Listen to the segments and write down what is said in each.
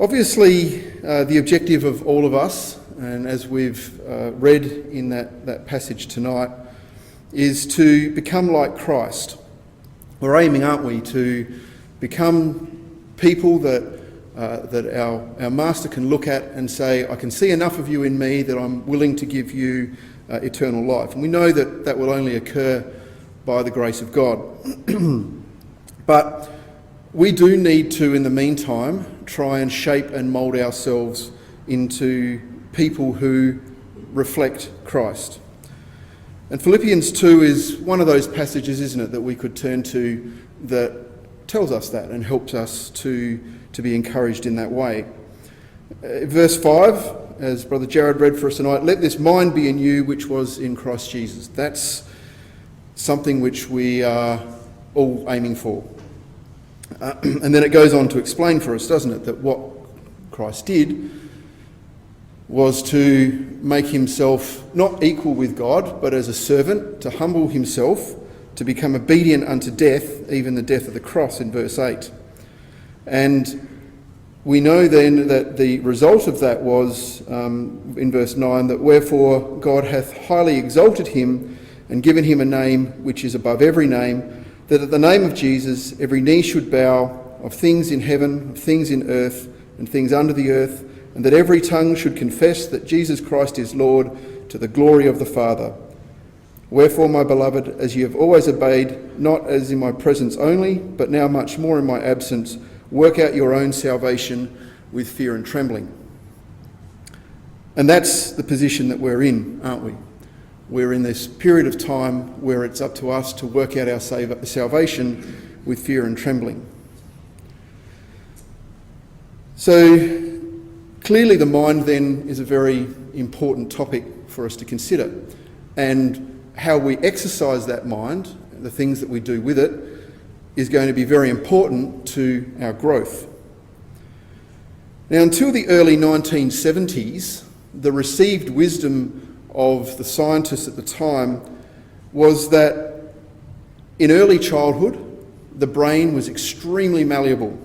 Obviously, the objective of all of us, and as we've read in that passage tonight, is to become like Christ. We're aiming, aren't we, to become people that our Master can look at and say, I can see enough of you in me that I'm willing to give you eternal life. And we know that that will only occur by the grace of God. But we do need to, in the meantime, try and shape and mould ourselves into people who reflect Christ. And Philippians 2 is one of those passages, isn't it, that we could turn to that tells us that and helps us to be encouraged in that way. Verse 5, as Brother Jared read for us tonight, let this mind be in you which was in Christ Jesus. That's something which we are all aiming for. And then it goes on to explain for us, doesn't it, that what Christ did was to make himself not equal with God, but as a servant, to humble himself, to become obedient unto death, even the death of the cross in verse 8. And we know then that the result of that was, in verse 9, that wherefore God hath highly exalted him and given him a name which is above every name, that at the name of Jesus every knee should bow, of things in heaven, of things in earth, and things under the earth, and that every tongue should confess that Jesus Christ is Lord, to the glory of the Father. Wherefore, my beloved, as ye have always obeyed, not as in my presence only, but now much more in my absence, work out your own salvation with fear and trembling. And that's the position that we're in, aren't we? We're in this period of time where it's up to us to work out our salvation with fear and trembling. So clearly the mind then is a very important topic for us to consider. And how we exercise that mind, the things that we do with it, is going to be very important to our growth. Now, until the early 1970s, the received wisdom of the scientists at the time was that in early childhood, the brain was extremely malleable.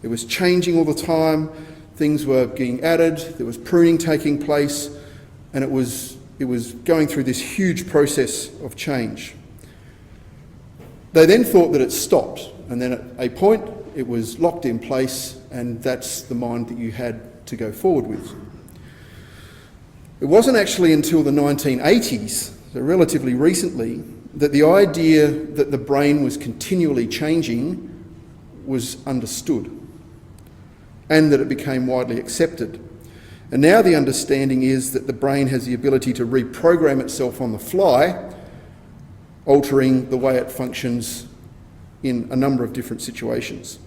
It was changing all the time, things were getting added, there was pruning taking place, and it was going through this huge process of change. They then thought that it stopped, and then at a point it was locked in place, and that's the mind that you had to go forward with. It wasn't actually until the 1980s, so relatively recently, that the idea that the brain was continually changing was understood, and that it became widely accepted. And now the understanding is that the brain has the ability to reprogram itself on the fly, altering the way it functions in a number of different situations.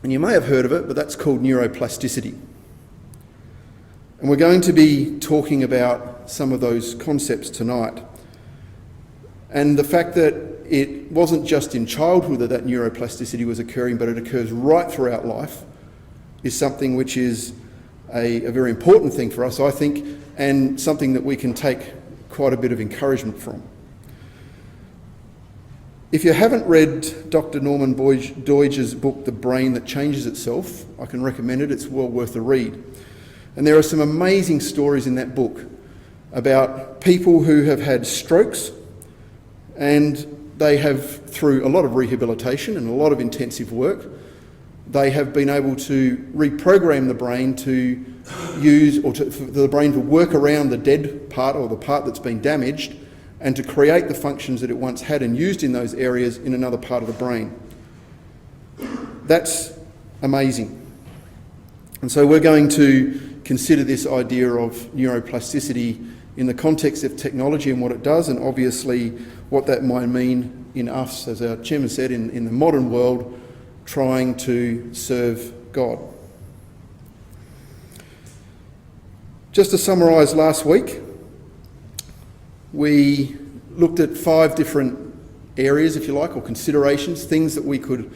And you may have heard of it, but that's called neuroplasticity. And we're going to be talking about some of those concepts tonight. And the fact that it wasn't just in childhood that neuroplasticity was occurring, but it occurs right throughout life, is something which is a very important thing for us, I think, and something that we can take quite a bit of encouragement from. If you haven't read Dr. Norman Doidge's book, The Brain That Changes Itself, I can recommend it. It's well worth a read. And there are some amazing stories in that book about people who have had strokes, and they have, through a lot of rehabilitation and a lot of intensive work, they have been able to reprogram the brain to use, or for the brain to work around the dead part or the part that's been damaged, and to create the functions that it once had and used in those areas in another part of the brain. That's amazing. And so we're going to consider this idea of neuroplasticity in the context of technology and what it does, and obviously what that might mean in us, as our chairman said, in the modern world, trying to serve God. Just to summarise last week, we looked at 5 different areas, if you like, or considerations, things that we could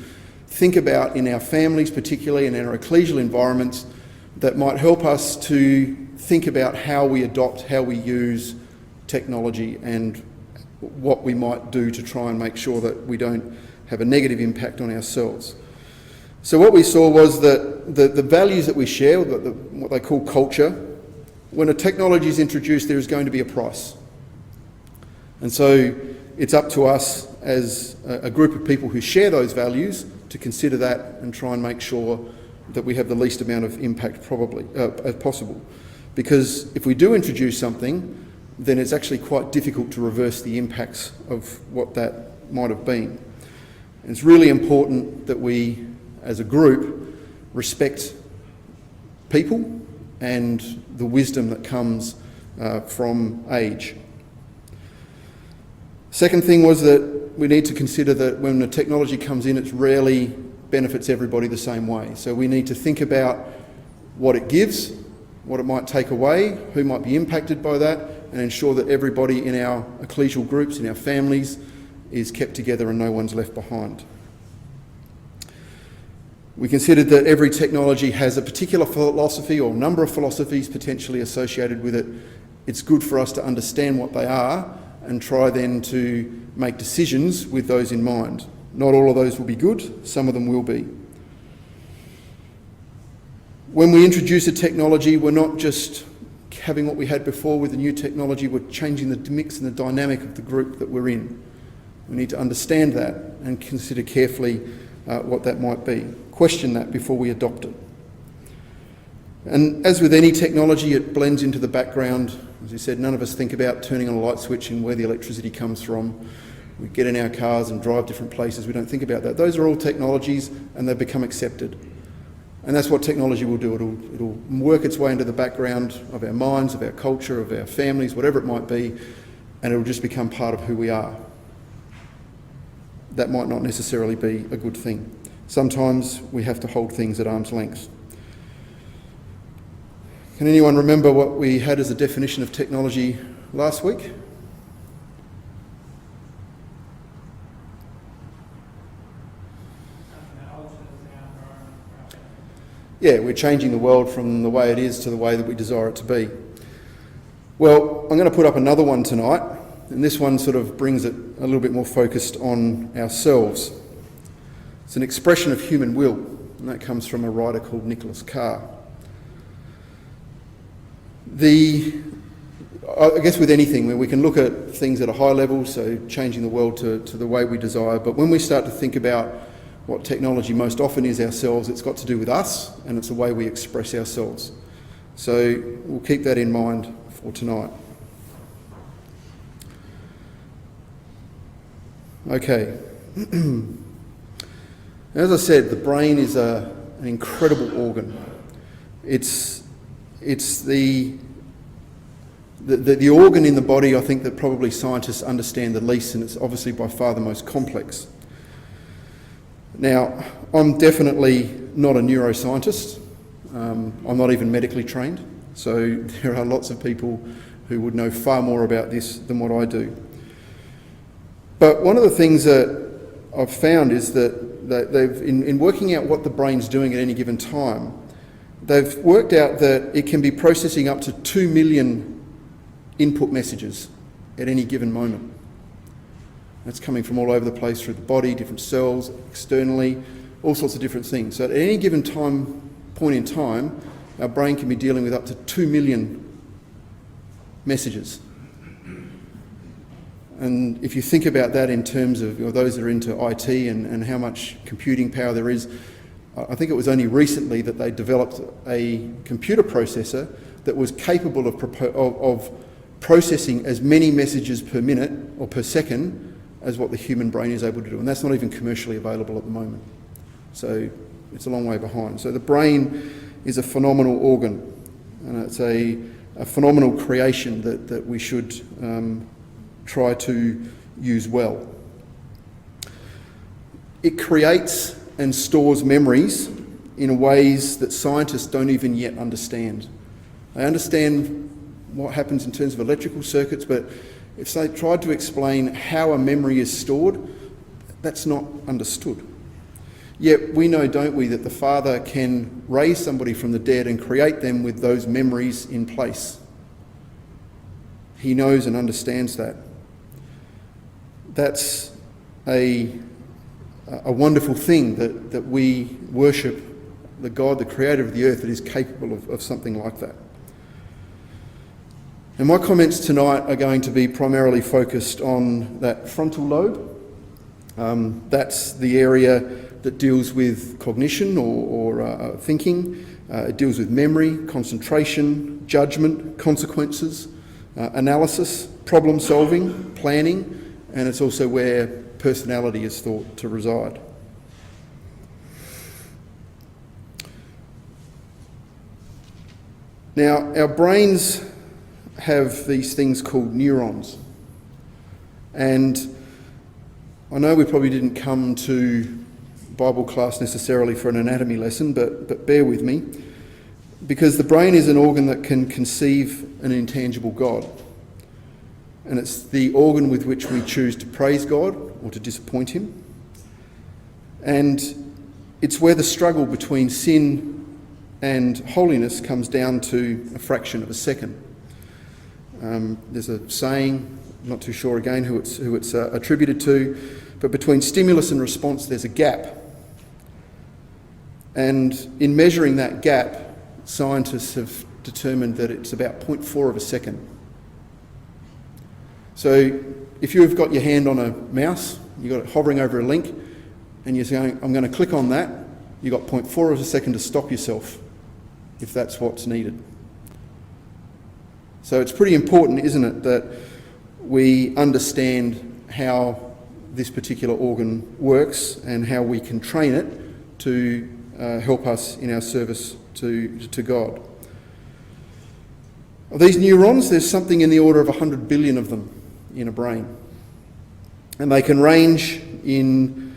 think about in our families particularly and in our ecclesial environments that might help us to think about how we adopt, how we use technology, and what we might do to try and make sure that we don't have a negative impact on ourselves. So what we saw was that the values that we share, what they call culture, when a technology is introduced, there is going to be a price. And so it's up to us as a group of people who share those values to consider that and try and make sure that we have the least amount of impact as possible. Because if we do introduce something, then it's actually quite difficult to reverse the impacts of what that might have been. And it's really important that we, as a group, respect people and the wisdom that comes from age. Second thing was that we need to consider that when the technology comes in, it rarely benefits everybody the same way. So we need to think about what it gives, what it might take away, who might be impacted by that, and ensure that everybody in our ecclesial groups, in our families, is kept together and no one's left behind. We considered that every technology has a particular philosophy or number of philosophies potentially associated with it. It's good for us to understand what they are and try then to make decisions with those in mind. Not all of those will be good, some of them will be. When we introduce a technology, we're not just having what we had before with the new technology, we're changing the mix and the dynamic of the group that we're in. We need to understand that and consider carefully what that might be. Question that before we adopt it. And as with any technology, it blends into the background. As you said, none of us think about turning on a light switch and where the electricity comes from. We get in our cars and drive different places. We don't think about that. Those are all technologies and they've become accepted. And that's what technology will do. It'll work its way into the background of our minds, of our culture, of our families, whatever it might be, and it'll just become part of who we are. That might not necessarily be a good thing. Sometimes we have to hold things at arm's length. Can anyone remember what we had as a definition of technology last week? Yeah, we're changing the world from the way it is to the way that we desire it to be. Well, I'm going to put up another one tonight, and this one sort of brings it a little bit more focused on ourselves. It's an expression of human will, and that comes from a writer called Nicholas Carr. I guess with anything, where we can look at things at a high level, so changing the world to the way we desire, but when we start to think about what technology most often is ourselves, it's got to do with us, and it's the way we express ourselves. So we'll keep that in mind for tonight. Okay. As I said, the brain is an incredible organ. It's the organ in the body, I think, that probably scientists understand the least, and it's obviously by far the most complex. Now, I'm definitely not a neuroscientist. I'm not even medically trained, so there are lots of people who would know far more about this than what I do. But one of the things that I've found is that they've, in working out what the brain's doing at any given time, they've worked out that it can be processing up to 2 million input messages at any given moment. That's coming from all over the place through the body, different cells, externally, all sorts of different things. So at any given point in time, our brain can be dealing with up to 2 million messages. And if you think about that in terms of those that are into IT and how much computing power there is, I think it was only recently that they developed a computer processor that was capable of processing as many messages per minute or per second as what the human brain is able to do. And that's not even commercially available at the moment. So it's a long way behind. So the brain is a phenomenal organ, and it's a phenomenal creation that we should try to use well. It creates and stores memories in ways that scientists don't even yet understand. They understand what happens in terms of electrical circuits, but if they tried to explain how a memory is stored, that's not understood. Yet we know, don't we, that the Father can raise somebody from the dead and create them with those memories in place. He knows and understands that. That's a a wonderful thing that we worship the God, the creator of the earth, that is capable of something like that. And my comments tonight are going to be primarily focused on that frontal lobe. That's the area that deals with cognition or thinking. It deals with memory, concentration, judgment, consequences, analysis, problem solving, planning, and it's also where personality is thought to reside. Now, our brains have these things called neurons, and I know we probably didn't come to Bible class necessarily for an anatomy lesson, but bear with me, because the brain is an organ that can conceive an intangible God, and it's the organ with which we choose to praise God or to disappoint him, and it's where the struggle between sin and holiness comes down to a fraction of a second. There's a saying, I'm not too sure again who it's attributed to, but between stimulus and response there's a gap. And in measuring that gap, scientists have determined that it's about 0.4 of a second. So if you've got your hand on a mouse, you've got it hovering over a link, and you're saying, I'm going to click on that, you've got 0.4 of a second to stop yourself, if that's what's needed. So it's pretty important, isn't it, that we understand how this particular organ works and how we can train it to help us in our service to God. Of these neurons, there's something in the order of 100 billion of them in a brain. And they can range in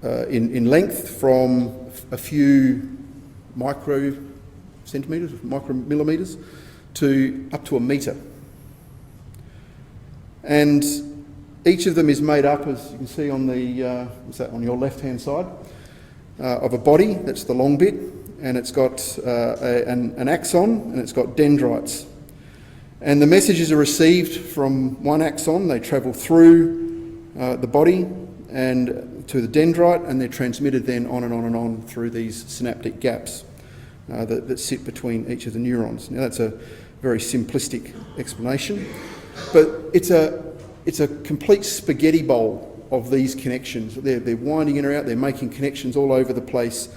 length from a few micromillimetres to up to a metre. And each of them is made up, as you can see on the what's that, on your left-hand side, of a body, that's the long bit, and it's got an axon, and it's got dendrites. And the messages are received from one axon, they travel through the body and to the dendrite, and they're transmitted then on and on and on through these synaptic gaps that sit between each of the neurons. Now that's a very simplistic explanation, but it's a complete spaghetti bowl of these connections. They're winding in or out, they're making connections all over the place,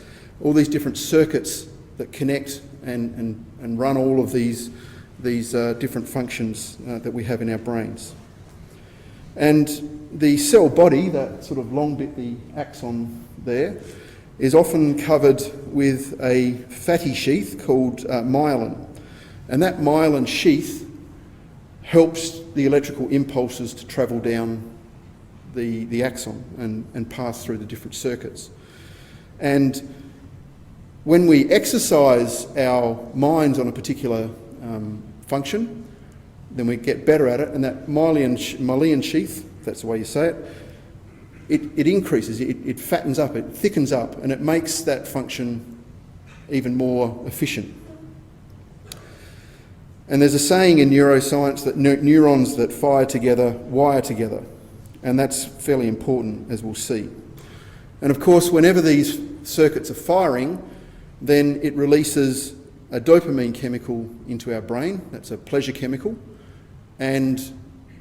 all these different circuits that connect and run all of these different functions that we have in our brains. And the cell body, that sort of long bit, the axon there, is often covered with a fatty sheath called myelin. And that myelin sheath helps the electrical impulses to travel down the axon and pass through the different circuits. And when we exercise our minds on a particular function, then we get better at it, and that myelin sheath, if that's the way you say it increases, it fattens up, it thickens up, and it makes that function even more efficient. And there's a saying in neuroscience that neurons that fire together wire together, and that's fairly important, as we'll see. And of course, whenever these circuits are firing, then it releases a dopamine chemical into our brain. That's a pleasure chemical, and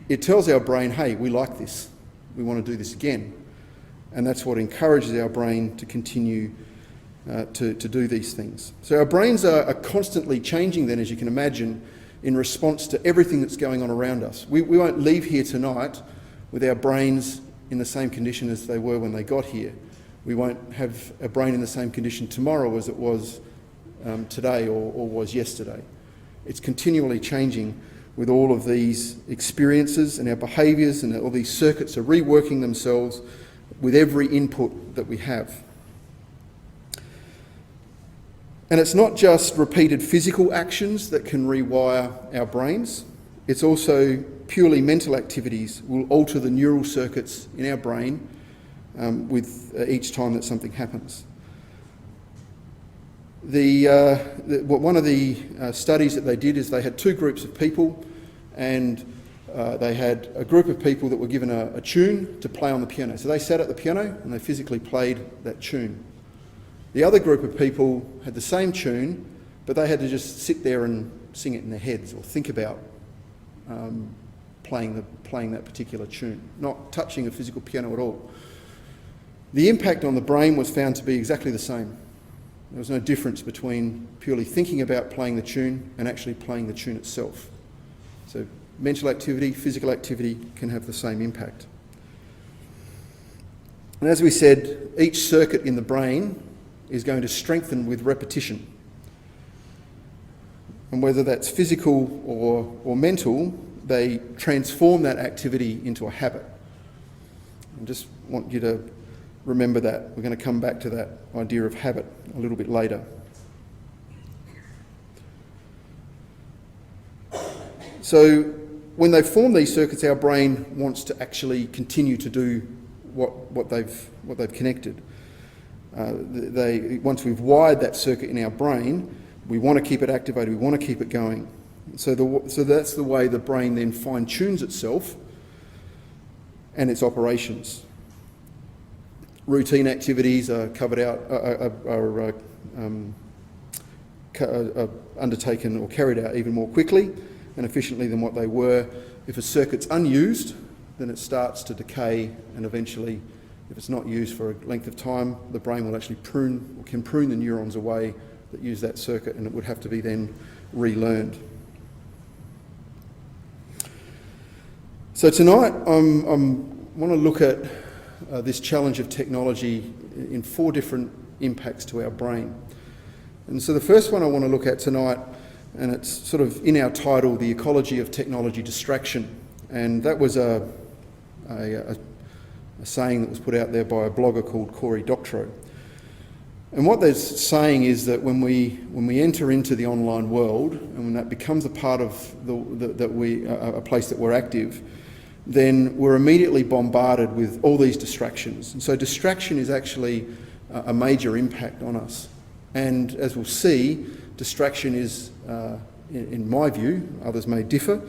it tells our brain, hey, we like this, we want to do this again. And that's what encourages our brain to continue to do these things. So our brains are constantly changing then, as you can imagine, in response to everything that's going on around us. We won't leave here tonight with our brains in the same condition as they were when they got here. We won't have a brain in the same condition tomorrow as it was today or was yesterday. It's continually changing with all of these experiences, and our behaviours and all these circuits are reworking themselves with every input that we have. And it's not just repeated physical actions that can rewire our brains, it's also purely mental activities will alter the neural circuits in our brain with each time that something happens. One of the studies that they did is they had two groups of people, and they had a group of people that were given a tune to play on the piano. So they sat at the piano and they physically played that tune. The other group of people had the same tune, but they had to just sit there and sing it in their heads or think about playing that particular tune, not touching a physical piano at all. The impact on the brain was found to be exactly the same. There was no difference between purely thinking about playing the tune and actually playing the tune itself. So mental activity, physical activity can have the same impact. And as we said, each circuit in the brain is going to strengthen with repetition. And whether that's physical or mental, they transform that activity into a habit. I just want you to remember that. We're going to come back to that idea of habit a little bit later. So when they form these circuits, our brain wants to actually continue to do what they've connected. Once we've wired that circuit in our brain, we want to keep it activated, we want to keep it going. So that's the way the brain then fine-tunes itself and its operations. Routine activities are covered out, are undertaken or carried out even more quickly and efficiently than what they were. If a circuit's unused, then it starts to decay, and eventually, if it's not used for a length of time, the brain will actually can prune the neurons away that use that circuit, and it would have to be then relearned. So tonight, I want to look at this challenge of technology in 4 different impacts to our brain. And so the first one I want to look at tonight, and it's sort of in our title, The Ecology of Technology Distraction. And that was a saying that was put out there by a blogger called Cory Doctorow. And what they're saying is that when we enter into the online world, and when that becomes a part of a place that we're active, then we're immediately bombarded with all these distractions. And so distraction is actually a major impact on us. And as we'll see, distraction is, in my view, others may differ,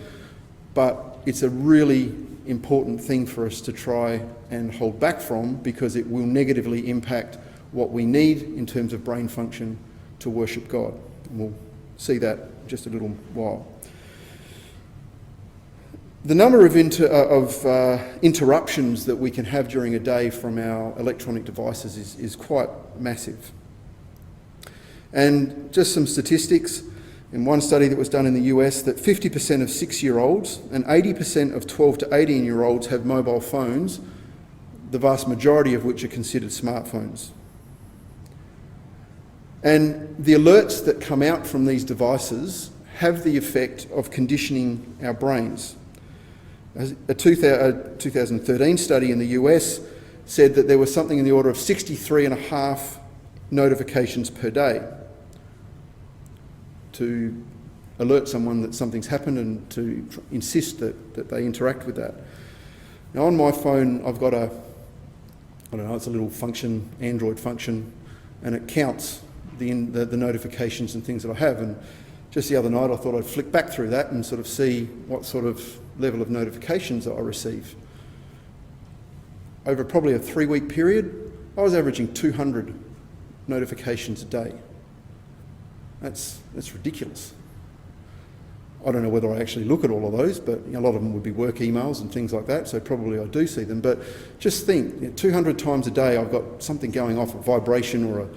but it's a really important thing for us to try and hold back from, because it will negatively impact what we need in terms of brain function to worship God. And we'll see that in just a little while. The number of interruptions that we can have during a day from our electronic devices is quite massive. And just some statistics, in one study that was done in the US, that 50% of 6-year-olds and 80% of 12 to 18-year-olds have mobile phones, the vast majority of which are considered smartphones. And the alerts that come out from these devices have the effect of conditioning our brains. A 2013 study in the US said that there was something in the order of 63.5 notifications per day to alert someone that something's happened and to insist that they interact with that. Now on my phone I've got it's a little function, Android function, and it counts the notifications and things that I have. And just the other night I thought I'd flick back through that and sort of see what sort of level of notifications that I receive. Over probably a 3-week period, I was averaging 200 notifications a day. That's ridiculous. I don't know whether I actually look at all of those, but a lot of them would be work emails and things like that, so probably I do see them. But just think, 200 times a day I've got something going off, a vibration or a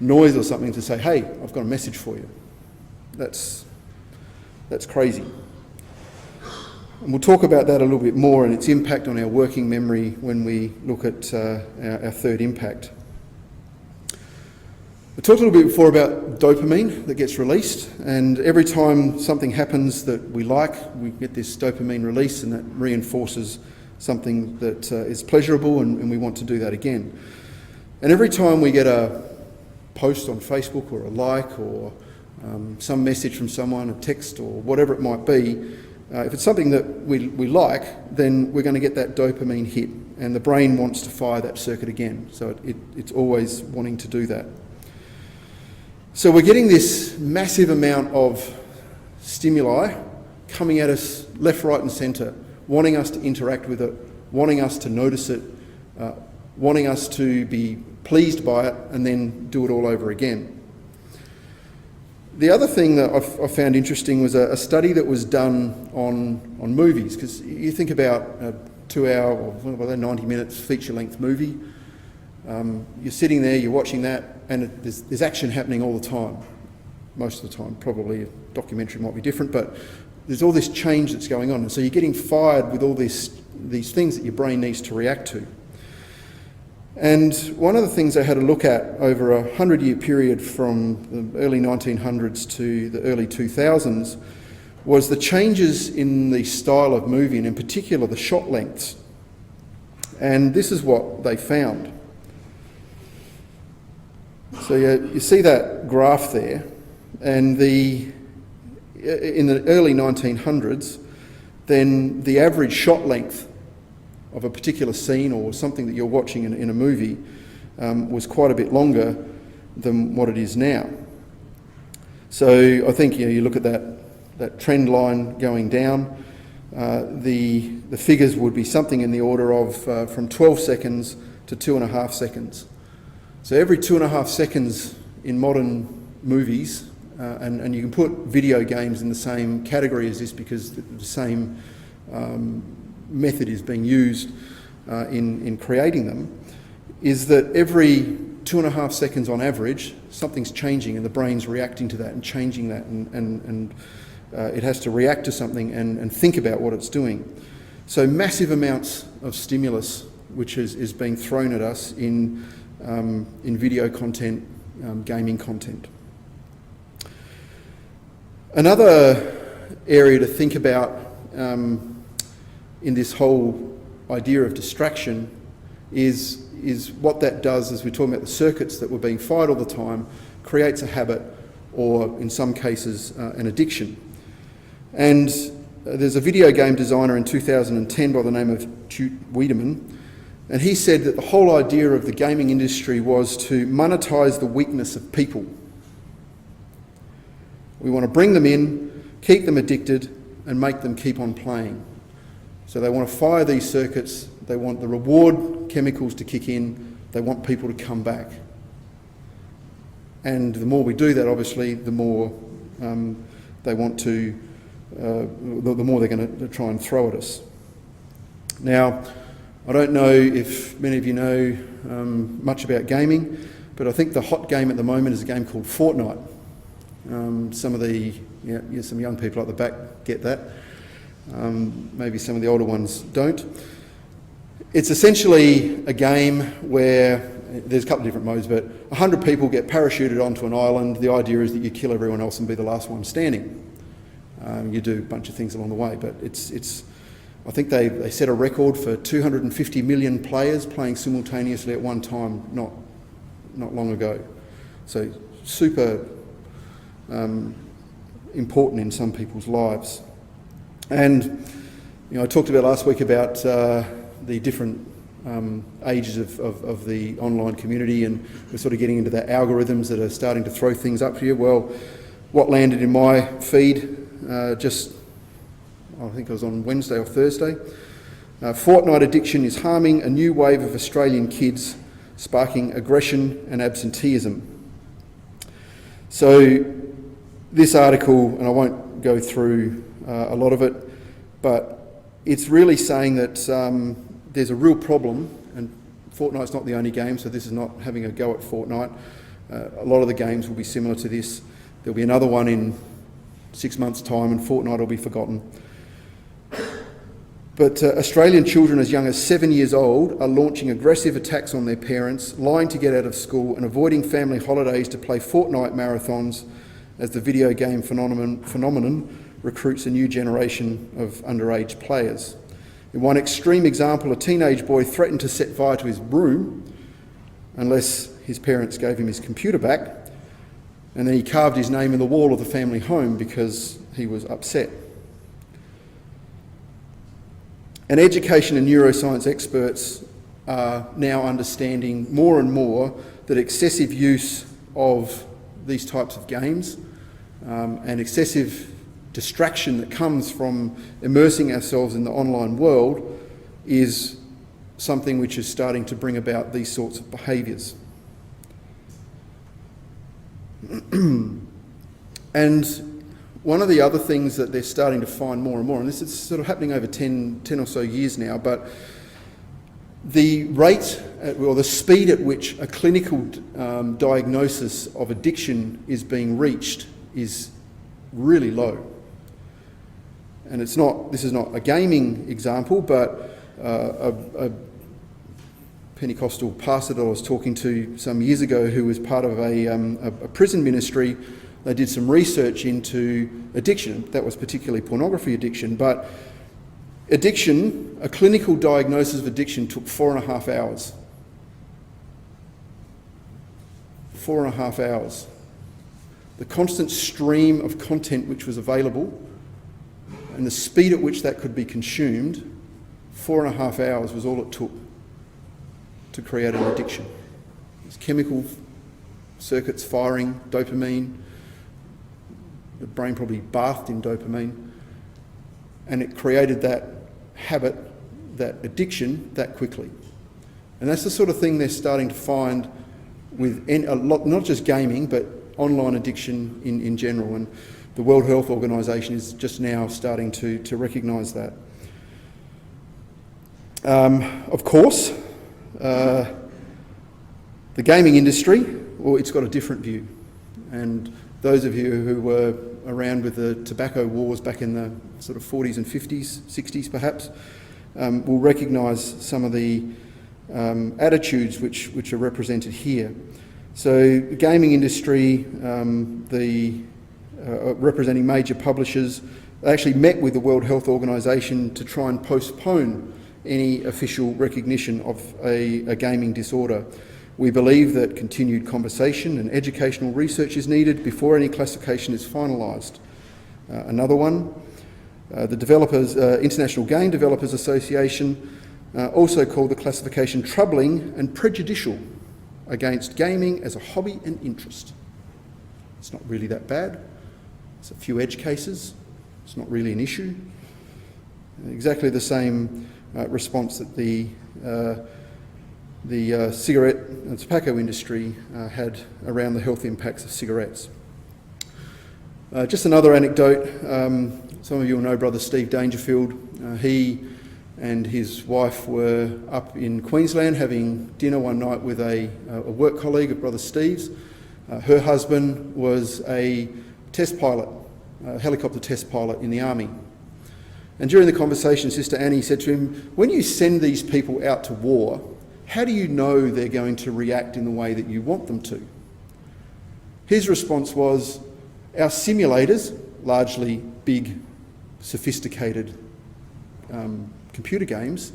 noise or something to say, hey, I've got a message for you. That's crazy. And we'll talk about that a little bit more and its impact on our working memory when we look at our third impact. I talked a little bit before about dopamine that gets released, and every time something happens that we like, we get this dopamine release, and that reinforces something that is pleasurable, and we want to do that again. And every time we get a post on Facebook or a like or some message from someone, a text or whatever it might be, if it's something that we like, then we're going to get that dopamine hit, and the brain wants to fire that circuit again. So it's always wanting to do that. So we're getting this massive amount of stimuli coming at us left, right and centre wanting us to interact with it, wanting us to notice it, wanting us to be pleased by it, and then do it all over again. The other thing that I found interesting was a study that was done on movies, because you think about a 2-hour or 90-minute feature-length movie. You're sitting there, you're watching that, and there's action happening all the time. Most of the time, probably a documentary might be different, but there's all this change that's going on. And so you're getting fired with all these things that your brain needs to react to. And one of the things I had a look at over a 100-year period from the early 1900s to the early 2000s was the changes in the style of movie, and in particular the shot lengths. And this is what they found. So you see that graph there, and in the early 1900s, then the average shot length of a particular scene or something that you're watching in a movie was quite a bit longer than what it is now. So I think you look at that trend line going down, the figures would be something in the order of from 12 seconds to 2.5 seconds. So every 2.5 seconds in modern movies, and you can put video games in the same category as this because the same method is being used in creating them, is that every 2.5 seconds on average, something's changing and the brain's reacting to that and changing that, and it has to react to something and think about what it's doing. So massive amounts of stimulus which is being thrown at us in video content, gaming content. Another area to think about in this whole idea of distraction is what that does, as we're talking about the circuits that were being fired all the time, creates a habit, or in some cases an addiction. And there's a video game designer in 2010 by the name of Jute Wiedemann, and he said that the whole idea of the gaming industry was to monetize the weakness of people. We want to bring them in, keep them addicted, and make them keep on playing. So they want to fire these circuits, they want the reward chemicals to kick in, they want people to come back. And the more we do that, obviously, the more they want to, the more they're going to try and throw at us. Now, I don't know if many of you know much about gaming, but I think the hot game at the moment is a game called Fortnite. Some young people at the back get that. Maybe some of the older ones don't. It's essentially a game where there's a couple of different modes, but 100 people get parachuted onto an island. The idea is that you kill everyone else and be the last one standing. You do a bunch of things along the way, but it's. I think they set a record for 250 million players playing simultaneously at one time not long ago. So super important in some people's lives. And I talked about last week about the different ages of the online community, and we're sort of getting into the algorithms that are starting to throw things up here. Well, what landed in my feed I think it was on Wednesday or Thursday. Fortnite addiction is harming a new wave of Australian kids, sparking aggression and absenteeism. So this article, and I won't go through a lot of it, but it's really saying that there's a real problem, and Fortnite's not the only game, so this is not having a go at Fortnite. A lot of the games will be similar to this. There'll be another one in 6 months' time and Fortnite will be forgotten. But Australian children as young as 7 years old are launching aggressive attacks on their parents, lying to get out of school and avoiding family holidays to play Fortnite marathons as the video game phenomenon recruits a new generation of underage players. In one extreme example, a teenage boy threatened to set fire to his room unless his parents gave him his computer back, and then he carved his name in the wall of the family home because he was upset. And education and neuroscience experts are now understanding more and more that excessive use of these types of games and excessive distraction that comes from immersing ourselves in the online world is something which is starting to bring about these sorts of behaviours. And one of the other things that they're starting to find more and more, and this is sort of happening over 10 or so years now, but the rate or the speed at which a clinical diagnosis of addiction is being reached is really low. And this is not a gaming example, but a Pentecostal pastor that I was talking to some years ago who was part of a prison ministry. They did some research into addiction. That was particularly pornography addiction, but addiction, a clinical diagnosis of addiction took 4.5 hours. 4.5 hours. The constant stream of content which was available and the speed at which that could be consumed, 4.5 hours was all it took to create an addiction. It's chemical circuits firing, dopamine. The brain probably bathed in dopamine, and it created that habit, that addiction, that quickly. And that's the sort of thing they're starting to find with a lot, not just gaming, but online addiction in general. And the World Health Organization is just now starting to recognise that. Of course, the gaming industry, well, it's got a different view. And those of you who were around with the tobacco wars back in the sort of 40s and 50s, 60s perhaps, will recognise some of the attitudes which are represented here. So the gaming industry, representing major publishers, they actually met with the World Health Organization to try and postpone any official recognition of a gaming disorder. We believe that continued conversation and educational research is needed before any classification is finalised. Another one, the International Game Developers Association also called the classification troubling and prejudicial against gaming as a hobby and interest. It's not really that bad. It's a few edge cases. It's not really an issue. Exactly the same response that the cigarette and tobacco industry had around the health impacts of cigarettes. Just another anecdote. Some of you will know Brother Steve Dangerfield. He and his wife were up in Queensland having dinner one night with a work colleague of Brother Steve's. Her husband was a test pilot, a helicopter test pilot in the army. And during the conversation, Sister Annie said to him, when you send these people out to war, how do you know they're going to react in the way that you want them to? His response was, our simulators, largely big, sophisticated computer games,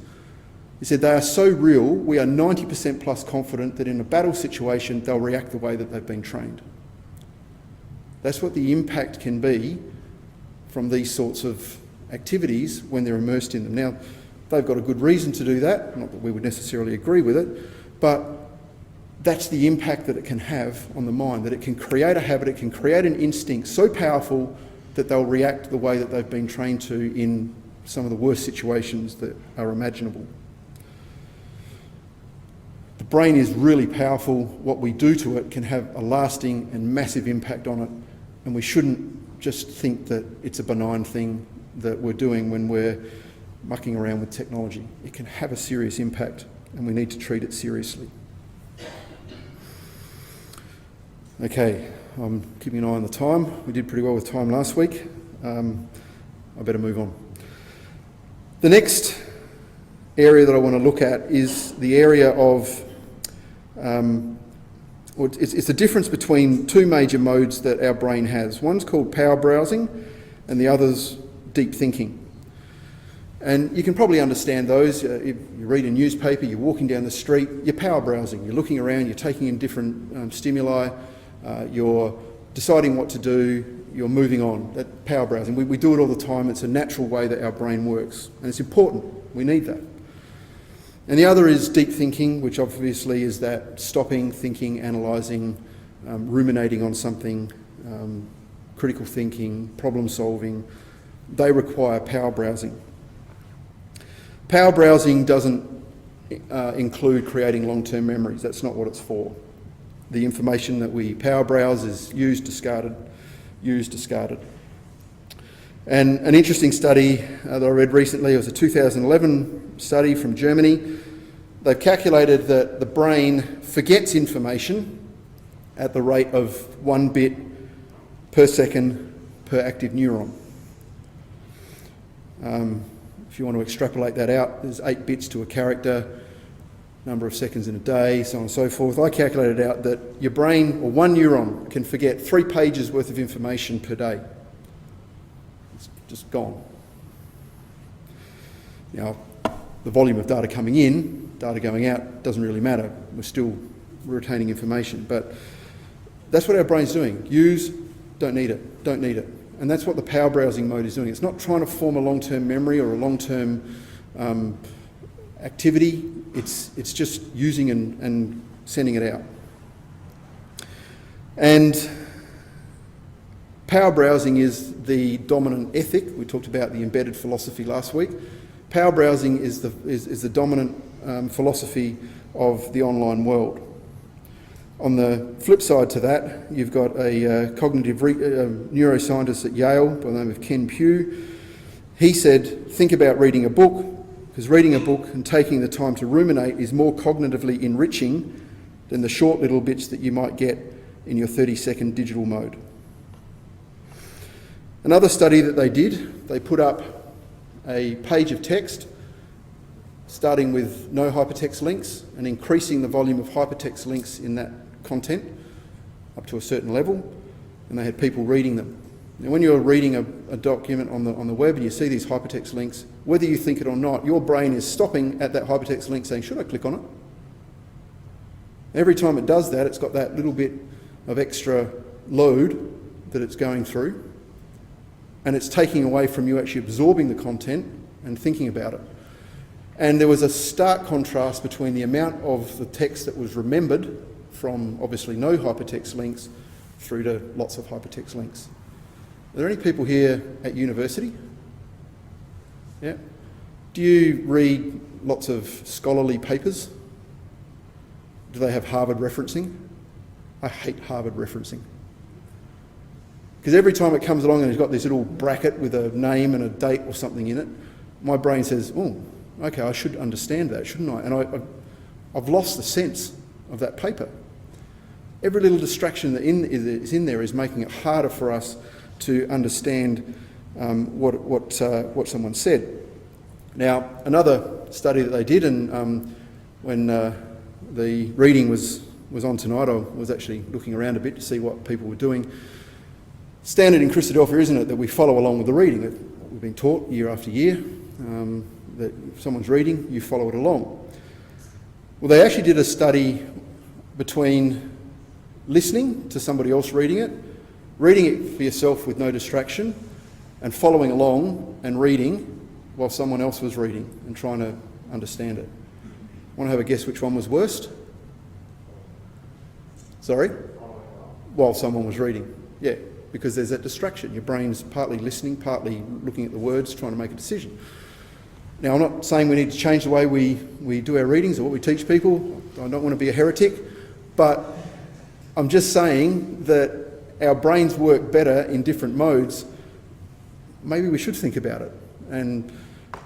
he said, they are so real, we are 90% plus confident that in a battle situation, they'll react the way that they've been trained. That's what the impact can be from these sorts of activities when they're immersed in them. Now, they've got a good reason to do that, not that we would necessarily agree with it, but that's the impact that it can have on the mind, that it can create a habit, it can create an instinct so powerful that they'll react the way that they've been trained to in some of the worst situations that are imaginable. The brain is really powerful. What we do to it can have a lasting and massive impact on it, and we shouldn't just think that it's a benign thing that we're doing when we're mucking around with technology. It can have a serious impact, and we need to treat it seriously. Okay, I'm keeping an eye on the time. We did pretty well with time last week. I better move on. The next area that I want to look at is the area of, it's the difference between two major modes that our brain has. One's called power browsing and the other's deep thinking. And you can probably understand those. If you read a newspaper, you're walking down the street, you're power browsing, you're looking around, you're taking in different stimuli, you're deciding what to do, you're moving on. That power browsing, we do it all the time. It's a natural way that our brain works, and it's important. We need that. And the other is deep thinking, which obviously is that stopping, thinking, analysing, ruminating on something, critical thinking, problem solving, they require power browsing. Power browsing doesn't include creating long-term memories. That's not what it's for. The information that we power browse is used, discarded. And an interesting study that I read recently was a 2011 study from Germany. They've calculated that the brain forgets information at the rate of 1 bit per second per active neuron. If you want to extrapolate that out, there's 8 bits to a character, number of seconds in a day, so on and so forth. I calculated out that your brain, or one neuron, can forget 3 pages worth of information per day. It's just gone. Now, the volume of data coming in, data going out, doesn't really matter. We're still retaining information. But that's what our brain's doing. Use, don't need it, don't need it. And that's what the power browsing mode is doing. It's not trying to form a long-term memory or a long-term activity. It's just using and sending it out. And power browsing is the dominant ethic. We talked about the embedded philosophy last week. Power browsing is the dominant philosophy of the online world. On the flip side to that, you've got a cognitive neuroscientist at Yale by the name of Ken Pugh. He said, think about reading a book, because reading a book and taking the time to ruminate is more cognitively enriching than the short little bits that you might get in your 30-second digital mode. Another study that they did, they put up a page of text starting with no hypertext links and increasing the volume of hypertext links in that content up to a certain level, and they had people reading them. Now, when you're reading a document on the web and you see these hypertext links, whether you think it or not, your brain is stopping at that hypertext link saying, should I click on it? Every time it does that, it's got that little bit of extra load that it's going through, and it's taking away from you actually absorbing the content and thinking about it. And there was a stark contrast between the amount of the text that was remembered from obviously no hypertext links through to lots of hypertext links. Are there any people here at university? Yeah? Do you read lots of scholarly papers? Do they have Harvard referencing? I hate Harvard referencing. Because every time it comes along and it's got this little bracket with a name and a date or something in it, my brain says, oh, okay, I should understand that, shouldn't I? And I've lost the sense of that paper. Every little distraction that is in there is making it harder for us to understand what someone said. Now, another study that they did, and when the reading was on tonight, I was actually looking around a bit to see what people were doing. Standard in Christadelphia, isn't it, that we follow along with the reading? We've been taught year after year that if someone's reading, you follow it along. Well, they actually did a study between listening to somebody else reading it for yourself with no distraction, and following along and reading while someone else was reading and trying to understand it. Want to have a guess which one was worst? Sorry? While someone was reading. Yeah, because there's that distraction. Your brain's partly listening, partly looking at the words, trying to make a decision. Now, I'm not saying we need to change the way we do our readings or what we teach people. I don't want to be a heretic, but I'm just saying that our brains work better in different modes. Maybe we should think about it. And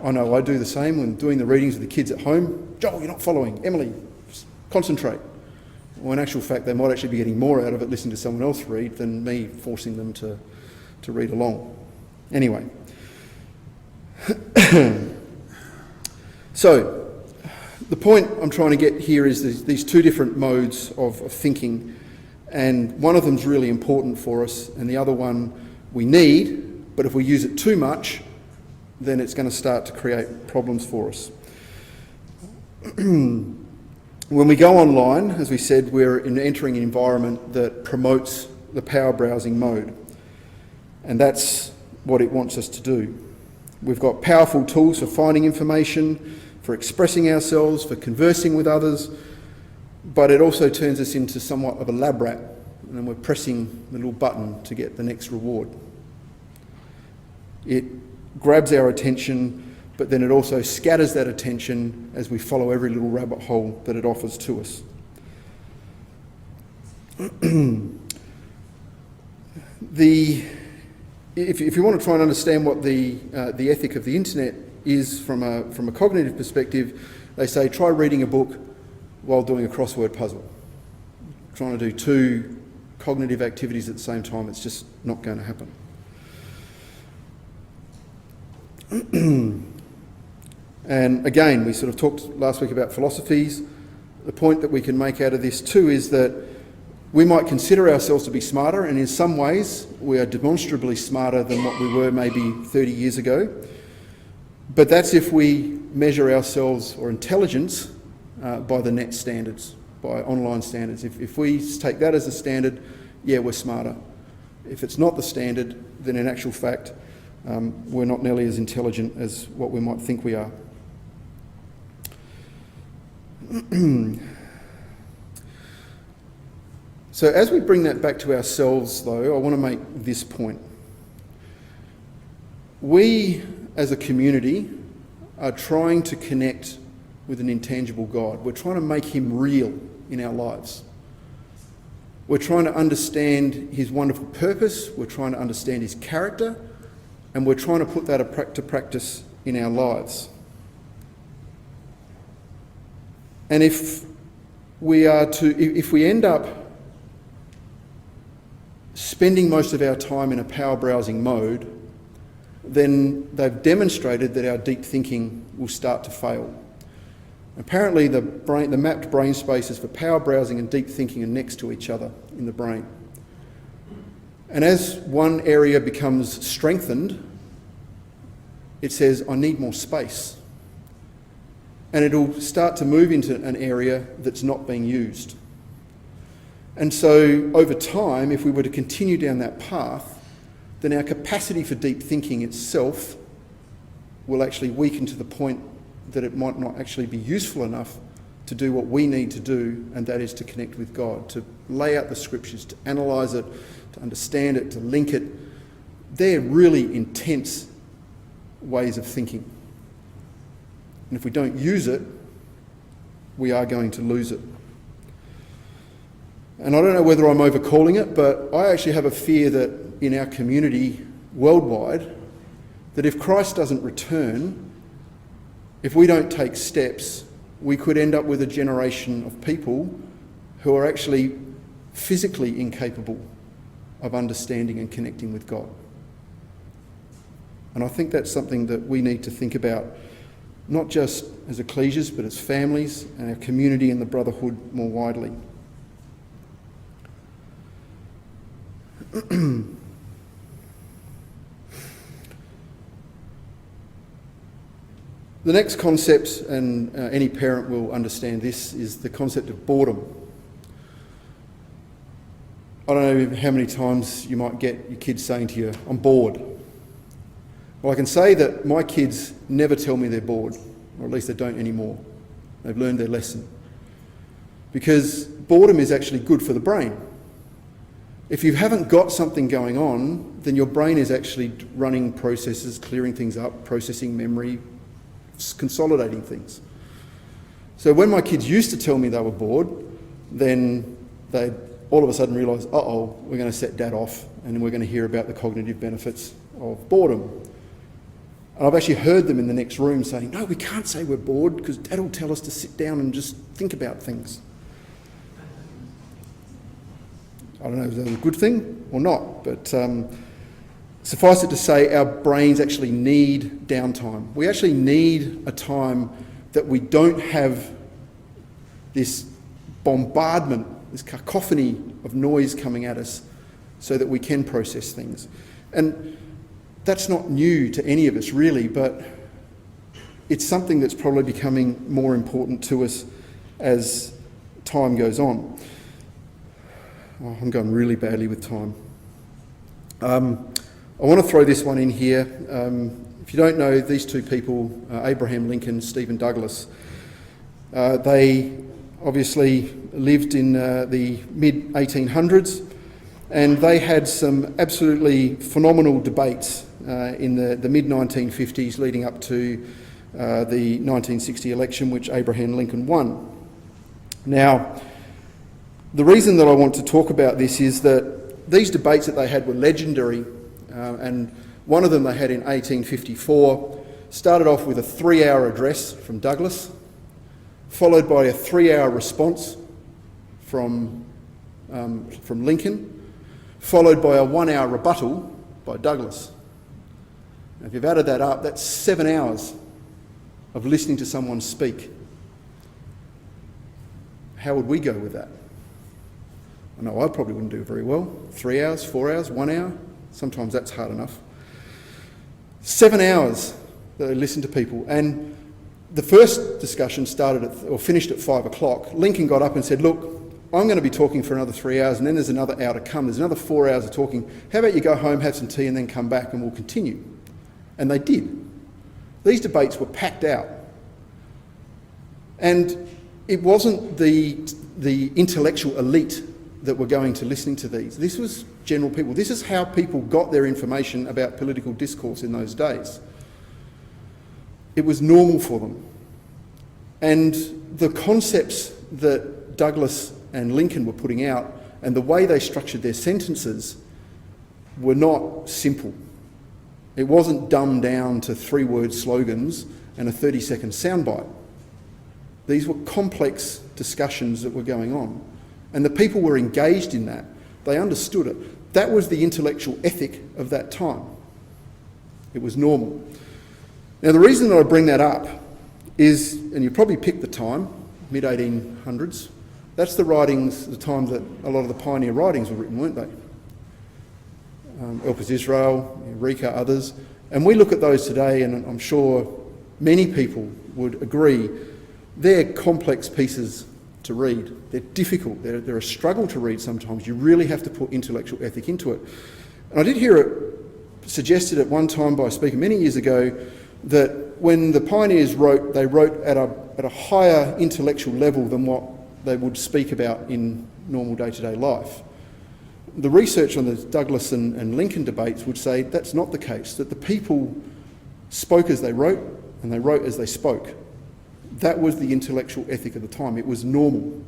I know I do the same when doing the readings with the kids at home. Joel, you're not following. Emily, concentrate. Well, in actual fact, they might actually be getting more out of it listening to someone else read than me forcing them to read along. Anyway. So, the point I'm trying to get here is these two different modes of thinking, and one of them's really important for us, and the other one we need, but if we use it too much, then it's going to start to create problems for us. When we go online, as we said, we're entering an environment that promotes the power browsing mode, and that's what it wants us to do. We've got powerful tools for finding information, for expressing ourselves, for conversing with others, but it also turns us into somewhat of a lab rat. and then we're pressing the little button to get the next reward. It grabs our attention, but then it also scatters that attention as we follow every little rabbit hole that it offers to us. If you want to try and understand what the ethic of the internet is from a cognitive perspective, they say try reading a book while doing a crossword puzzle. Trying to do two cognitive activities at the same time, it's just not going to happen. And again, we sort of talked last week about philosophies. The point that we can make out of this too is that we might consider ourselves to be smarter, and in some ways we are demonstrably smarter than what we were maybe 30 years ago. But that's if we measure ourselves or intelligence by the net standards, by online standards. If we take that as a standard, yeah, we're smarter. If it's not the standard, then in actual fact, we're not nearly as intelligent as what we might think we are. So as we bring that back to ourselves, though, I want to make this point. We, as a community, are trying to connect with an intangible God. We're trying to make him real in our lives. We're trying to understand his wonderful purpose, we're trying to understand his character, and we're trying to put that to practice in our lives. And if we end up spending most of our time in a power browsing mode, then they've demonstrated that our deep thinking will start to fail. Apparently the mapped brain spaces for power browsing and deep thinking are next to each other in the brain. And as one area becomes strengthened, it says, I need more space. And it'll start to move into an area that's not being used. And so over time, if we were to continue down that path, then our capacity for deep thinking itself will actually weaken to the point that it might not actually be useful enough to do what we need to do, and that is to connect with God, to lay out the scriptures, to analyse it, to understand it, to link it. They're really intense ways of thinking. And if we don't use it, we are going to lose it. And I don't know whether I'm overcalling it, but I actually have a fear that in our community worldwide, that if Christ doesn't return, if we don't take steps, we could end up with a generation of people who are actually physically incapable of understanding and connecting with God. And I think that's something that we need to think about, not just as ecclesias, but as families and our community and the brotherhood more widely. The next concept, and any parent will understand this, is the concept of boredom. I don't know how many times you might get your kids saying to you, I'm bored. Well, I can say that my kids never tell me they're bored, or at least they don't anymore. They've learned their lesson. Because boredom is actually good for the brain. If you haven't got something going on, then your brain is actually running processes, clearing things up, processing memory, consolidating things. So when my kids used to tell me they were bored, then they'd all of a sudden realise, we're going to set Dad off and we're going to hear about the cognitive benefits of boredom. And I've actually heard them in the next room saying, no, we can't say we're bored because Dad will tell us to sit down and just think about things. I don't know if that's a good thing or not, but suffice it to say, our brains actually need downtime. We actually need a time that we don't have this bombardment, this cacophony of noise coming at us, so that we can process things. And that's not new to any of us really, but it's something that's probably becoming more important to us as time goes on. Oh, I'm going really badly with time. I want to throw this one in here. If you don't know, these two people, Abraham Lincoln, Stephen Douglas, they obviously lived in the mid-1800s, and they had some absolutely phenomenal debates in the mid-1950s leading up to the 1960 election, which Abraham Lincoln won. Now, the reason that I want to talk about this is that these debates that they had were legendary, and one of them they had in 1854 started off with a 3-hour address from Douglas, followed by a 3-hour response from Lincoln, followed by a 1-hour rebuttal by Douglas. Now, if you've added that up, that's 7 hours of listening to someone speak. How would we go with that? I know I probably wouldn't do very well. 3 hours, 4 hours, 1 hour, sometimes that's hard enough. 7 hours that they listened to people, and the first discussion finished at 5 o'clock. Lincoln got up and said, look, I'm going to be talking for another 3 hours, and then there's another hour to come. There's another 4 hours of talking. How about you go home, have some tea, and then come back and we'll continue? And they did. These debates were packed out. And it wasn't the intellectual elite that were going to listening to these. This was general people. This is how people got their information about political discourse in those days. It was normal for them. And the concepts that Douglas and Lincoln were putting out and the way they structured their sentences were not simple. It wasn't dumbed down to 3-word slogans and a 30-second soundbite. These were complex discussions that were going on. And the people were engaged in that. They understood it. That was the intellectual ethic of that time. It was normal. Now, the reason that I bring that up is, and you probably picked the time, mid-1800s, that's the time that a lot of the pioneer writings were written, weren't they? Elpis Israel, Eureka, others. And we look at those today, and I'm sure many people would agree, they're complex pieces to read. They're difficult. They're a struggle to read sometimes. You really have to put intellectual ethic into it. And I did hear it suggested at one time by a speaker many years ago that when the pioneers wrote, they wrote at a higher intellectual level than what they would speak about in normal day-to-day life. The research on the Douglas and Lincoln debates would say that's not the case, that the people spoke as they wrote and they wrote as they spoke. That was the intellectual ethic of the time. It was normal.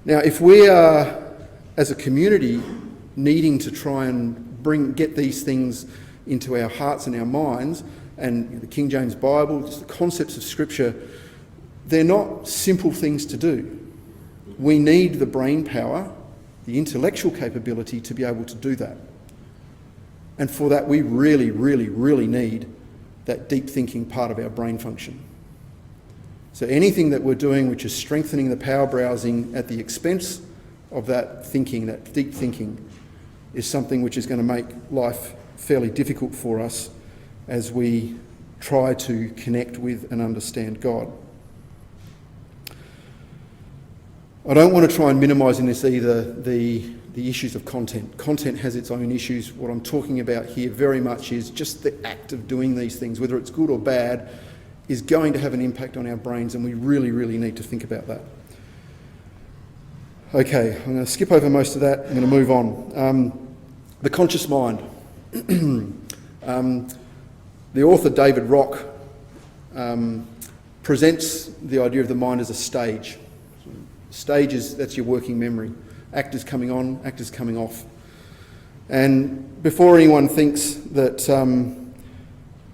Now, if we are, as a community, needing to try and get these things into our hearts and our minds, and the King James Bible, just the concepts of Scripture, they're not simple things to do. We need the brain power, the intellectual capability to be able to do that. And for that, we really, really, really need that deep thinking part of our brain function. So anything that we're doing which is strengthening the power browsing at the expense of that thinking, that deep thinking, is something which is going to make life fairly difficult for us as we try to connect with and understand God. I don't want to try and minimise in this either the issues of content. Content has its own issues. What I'm talking about here very much is just the act of doing these things, whether it's good or bad, is going to have an impact on our brains, and we really, really need to think about that. Okay, I'm going to skip over most of that. I'm going to move on. The conscious mind. The author David Rock presents the idea of the mind as a stage. Stage that's your working memory. Actors coming on, actors coming off. And before anyone thinks that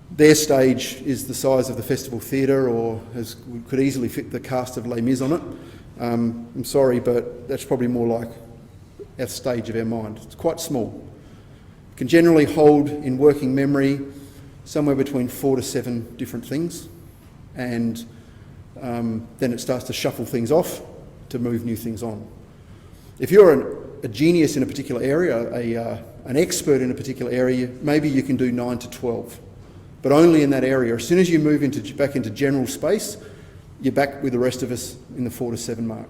their stage is the size of the Festival Theatre or could easily fit the cast of Les Mis on it, I'm sorry, but that's probably more like our stage of our mind. It's quite small. It can generally hold in working memory somewhere between 4 to 7 different things, and then it starts to shuffle things off to move new things on. If you're a genius in a particular area, an expert in a particular area, maybe you can do 9 to 12, but only in that area. As soon as you move back into general space, you're back with the rest of us in the 4 to 7 mark.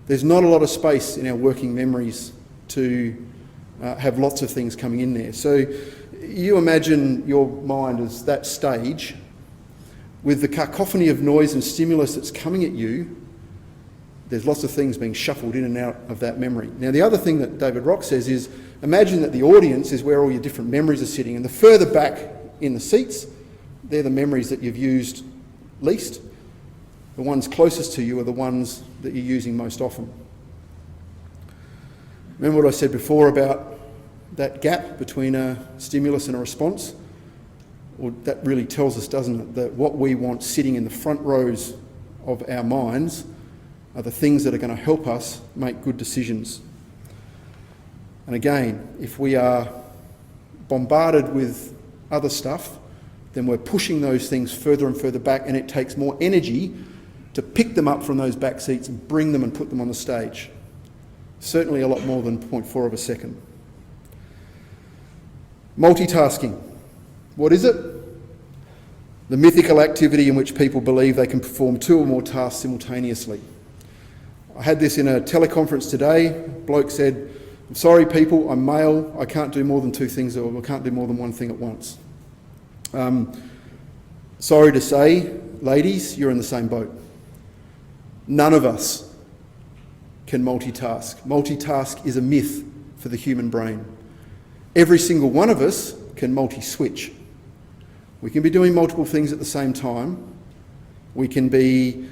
There's not a lot of space in our working memories to have lots of things coming in there. So you imagine your mind as that stage with the cacophony of noise and stimulus that's coming at you. there's lots of things being shuffled in and out of that memory. Now, the other thing that David Rock says is, imagine that the audience is where all your different memories are sitting, and the further back in the seats, they're the memories that you've used least. The ones closest to you are the ones that you're using most often. Remember what I said before about that gap between a stimulus and a response? Well, that really tells us, doesn't it, that what we want sitting in the front rows of our minds are the things that are going to help us make good decisions. And again, if we are bombarded with other stuff, then we're pushing those things further and further back, and it takes more energy to pick them up from those back seats and bring them and put them on the stage. Certainly a lot more than 0.4 of a second. Multitasking. What is it? The mythical activity in which people believe they can perform 2 or more tasks simultaneously. I had this in a teleconference today. A bloke said, "I'm sorry people, I'm male, I can't do more than 2 things, or I can't do more than one thing at once." Sorry to say, ladies, you're in the same boat. None of us can multitask. Multitask is a myth for the human brain. Every single one of us can multi-switch. We can be doing multiple things at the same time. We can be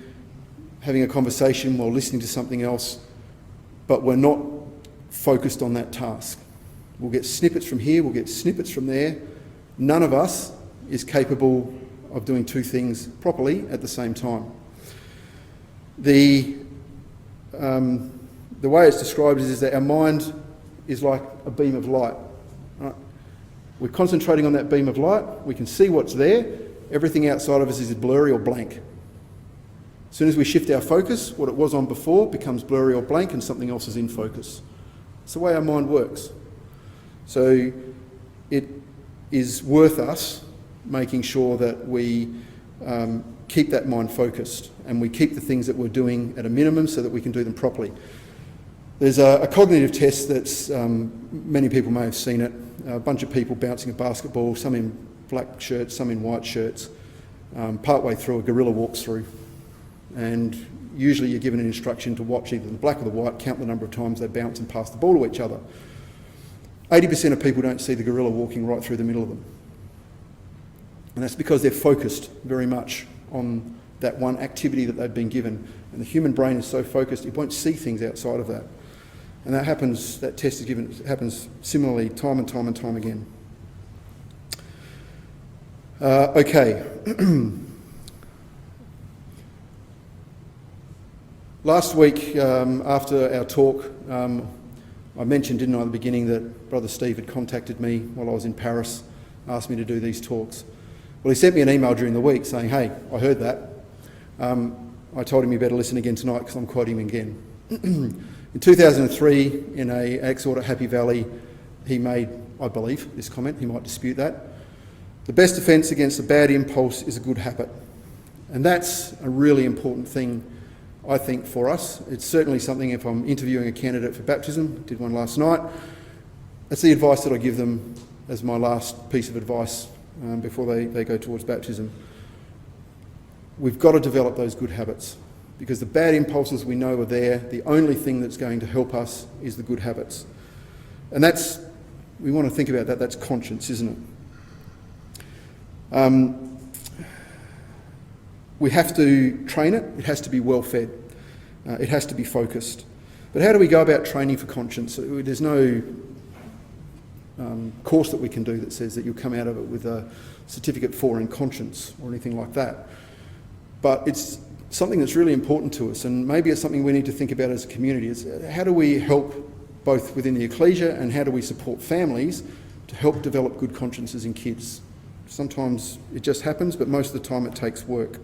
having a conversation while listening to something else, but we're not focused on that task. We'll get snippets from here, we'll get snippets from there. None of us is capable of doing 2 things properly at the same time. The way it's described is that our mind is like a beam of light. Right? We're concentrating on that beam of light, we can see what's there, everything outside of us is blurry or blank. As soon as we shift our focus, what it was on before becomes blurry or blank and something else is in focus. It's the way our mind works. So it is worth us making sure that we keep that mind focused and we keep the things that we're doing at a minimum so that we can do them properly. There's a cognitive test that's, many people may have seen it, a bunch of people bouncing a basketball, some in black shirts, some in white shirts, partway through a gorilla walks through. And usually you're given an instruction to watch either the black or the white, count the number of times they bounce and pass the ball to each other. 80% of people don't see the gorilla walking right through the middle of them. And that's because they're focused very much on that one activity that they've been given. And the human brain is so focused, it won't see things outside of that. And that happens, that test is given, it happens similarly time and time and time again. Okay. Last week, after our talk, I mentioned, didn't I, at the beginning, that Brother Steve had contacted me while I was in Paris, asked me to do these talks. Well, he sent me an email during the week saying, "Hey, I heard that. I told him you better listen again tonight because I'm quoting him again." In 2003, in a exhort at Happy Valley, he made, I believe, this comment, he might dispute that: "The best defence against a bad impulse is a good habit." And that's a really important thing, I think, for us. It's certainly something, if I'm interviewing a candidate for baptism, did one last night, that's the advice that I give them as my last piece of advice before they go towards baptism. We've got to develop those good habits, because the bad impulses we know are there. The only thing that's going to help us is the good habits. And that's, we want to think about that, that's conscience, isn't it? We have to train it, it has to be well fed, it has to be focused. But how do we go about training for conscience? There's no course that we can do that says that you'll come out of it with a certificate for in conscience or anything like that. But it's something that's really important to us, and maybe it's something we need to think about as a community. It's how do we help both within the ecclesia, and how do we support families to help develop good consciences in kids? Sometimes it just happens, but most of the time it takes work.